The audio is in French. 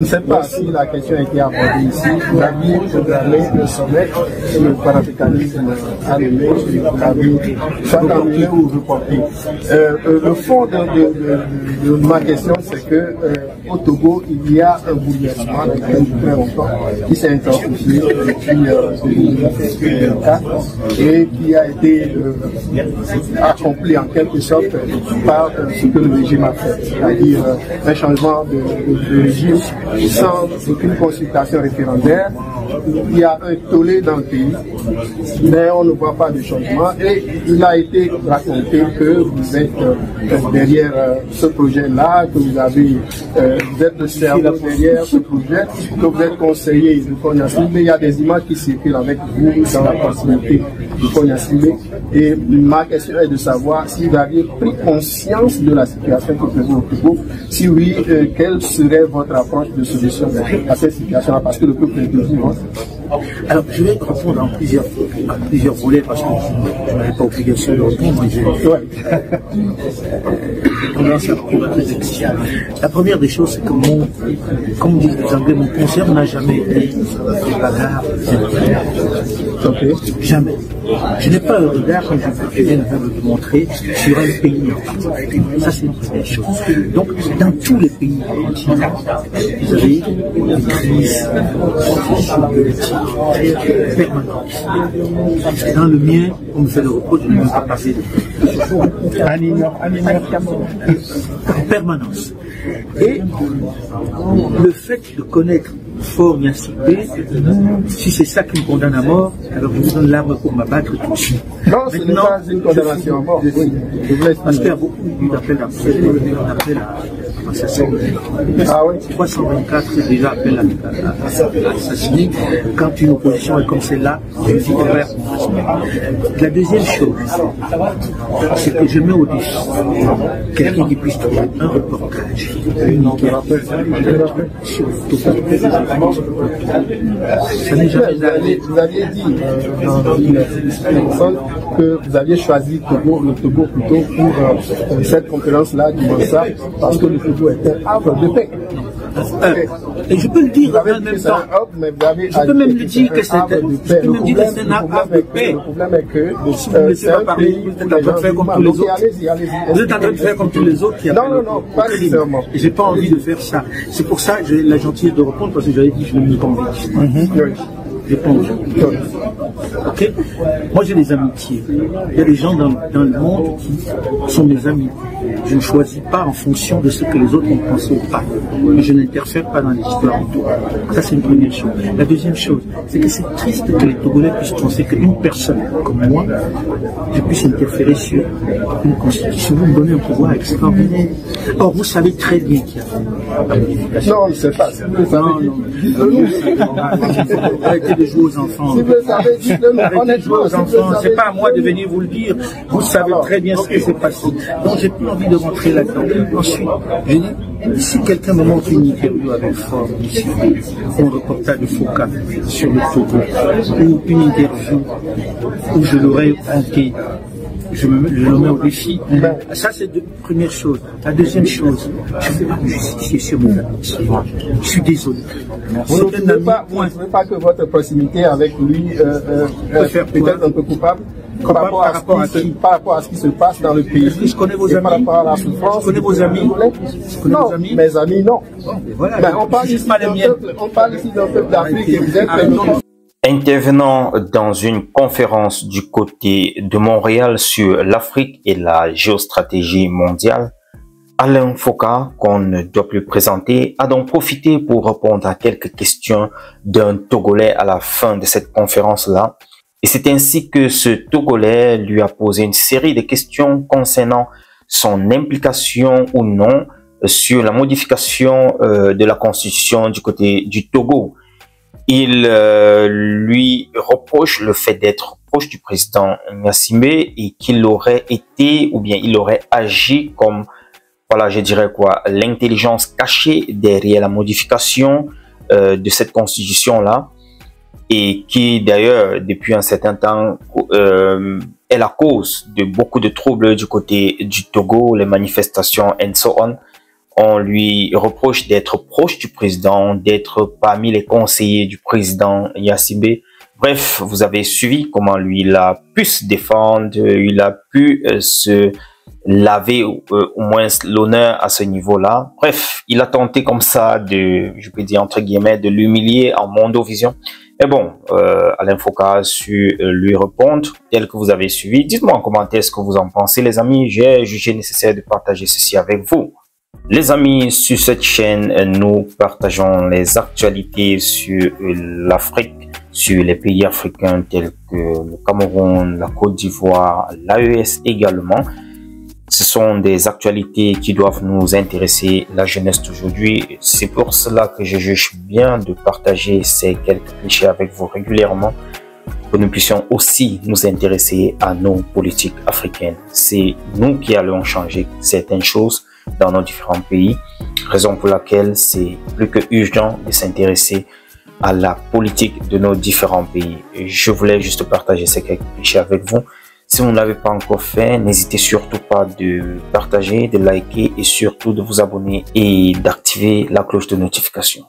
Je ne sais pas si la question a été abordée ici. Vous aviez programmé le sommet sur le panafricanisme à Lomé, vous l'avez soit annulé ou reporté. Le fond de ma question, c'est que au Togo, il y a un bouleversement depuis très longtemps qui s'est intensifié depuis 2004 et qui a été accompli en quelque sorte par ce que le régime a fait, c'est-à-dire un changement de régime sans aucune consultation référendaire. Il y a un tollé dans le pays, mais on ne voit pas de changement. Et il a été raconté que vous êtes derrière ce projet-là, que vous êtes le cerveau derrière ce projet, que vous êtes conseiller de Konya Simbe. Il y a des images qui circulent avec vous dans la proximité de Konya Simbe. Et ma question est de savoir si vous aviez pris conscience de la situation que prévaut au Togo. Si oui, quelle serait votre approche de solution à cette situation-là, parce que le peuple est devenu. Alors, je vais répondre à plusieurs volets parce que je n'avais pas obligation de répondre. La première des choses, c'est que comme disent les Anglais, mon concert n'a jamais été des bagarres. Jamais. Je n'ai pas un regard, comme je viens de vous le montrer, sur un pays. Ça, c'est une première chose. Donc, dans tous les pays, vous avez des crises permanentes. Dans le mien, on me fait le reproche de ne pas passer en permanence. Et le fait de connaître fort Niassibé, si c'est ça qui me condamne à mort, alors je vous donne l'arme pour m'abattre tout de suite. Non, ce n'est pas une condamnation à mort. Parce qu'il y a beaucoup d'appels à assassiner. Ah oui. 324 c'est déjà appel à assassiner. Quand une opposition est comme celle-là, je dis la deuxième chose, c'est que je mets au défi quelqu'un qui puisse trouver un reportage sur ça n'est jamais arrivé. Vous aviez dit dans une personne que vous aviez choisi le Togo plutôt pour cette conférence-là du Mansa parce que le Togo est un havre de paix. Et je peux le dire en même temps. Je peux même le dire que c'est un havre de paix. Le problème est que si vous ne laissez pas parler, vous êtes en train de faire comme tous les autres. Vous êtes en train de faire comme tous les autres qui appellent pas nécessairement. Et j'ai pas envie de faire ça. C'est pour ça que j'ai la gentillesse de répondre parce que j'avais dit que je ne me convainc. Ok. Moi j'ai des amitiés. Il y a des gens dans le monde qui sont mes amis. Je ne choisis pas en fonction de ce que les autres ont pensé ou pas. Mais je n'interfère pas dans les histoires autour. Ça c'est une première chose. La deuxième chose, c'est que c'est triste que les Togolais puissent penser qu'une personne comme moi, je puisse interférer sur une constitution. Vous me donnez un pouvoir extraordinaire. Or vous savez très bien qu'il y a une modification. Non, c'est pas. Arrêtez de jouer aux enfants. Si vous savez, Arrêtez de jouer aux enfants. C'est pas à moi de venir vous le dire. Vous savez très bien ce qui s'est passé. Donc j'ai plus envie de rentrer là-dedans. Ensuite, je dis, si quelqu'un me montre une interview avec Fort, un reportage de Foucault sur le Togo, ou une interview où je l'aurais hanté, je le mets au défi. Ça, c'est la première chose. La deuxième chose, je ne vais pas me justifier sur mes amitiés. Je suis désolé. Vous ne trouvez pas que votre proximité avec lui peut faire peut-être un peu coupable par rapport à ce qui se passe dans le pays. Je connais vos amis. Par rapport à la souffrance. Je connais vos amis. Non, mes amis, non. Voilà, on parle ici d'un peuple d'Afrique et vous êtes Intervenant dans une conférence du côté de Montréal sur l'Afrique et la géostratégie mondiale, Alain Foka, qu'on ne doit plus présenter, a donc profité pour répondre à quelques questions d'un Togolais à la fin de cette conférence-là. Et c'est ainsi que ce Togolais lui a posé une série de questions concernant son implication ou non sur la modification de la constitution du côté du Togo. Il lui reproche le fait d'être proche du président Gnassingbé et qu'il aurait été ou bien il aurait agi comme, voilà, je dirais quoi, l'intelligence cachée derrière la modification de cette constitution-là et qui d'ailleurs depuis un certain temps est la cause de beaucoup de troubles du côté du Togo, les manifestations and so on. On lui reproche d'être proche du président, d'être parmi les conseillers du président Yassibé. Bref, vous avez suivi comment lui il a pu se défendre, il a pu se laver au moins l'honneur à ce niveau-là. Bref, il a tenté comme ça de, je peux dire entre guillemets, de l'humilier en Mondovision. Mais bon, Alain Foka a su lui répondre tel que vous avez suivi. Dites-moi en commentaire ce que vous en pensez, les amis. J'ai jugé nécessaire de partager ceci avec vous. Les amis, sur cette chaîne, nous partageons les actualités sur l'Afrique, sur les pays africains tels que le Cameroun, la Côte d'Ivoire, l'AES également. Ce sont des actualités qui doivent nous intéresser, la jeunesse d'aujourd'hui. C'est pour cela que je juge bien de partager ces quelques clichés avec vous régulièrement, que nous puissions aussi nous intéresser à nos politiques africaines. C'est nous qui allons changer certaines choses dans nos différents pays, raison pour laquelle c'est plus que urgent de s'intéresser à la politique de nos différents pays. Je voulais juste partager ces quelques clichés avec vous. Si vous ne l'avez pas encore fait, n'hésitez surtout pas de partager, de liker et surtout de vous abonner et d'activer la cloche de notification.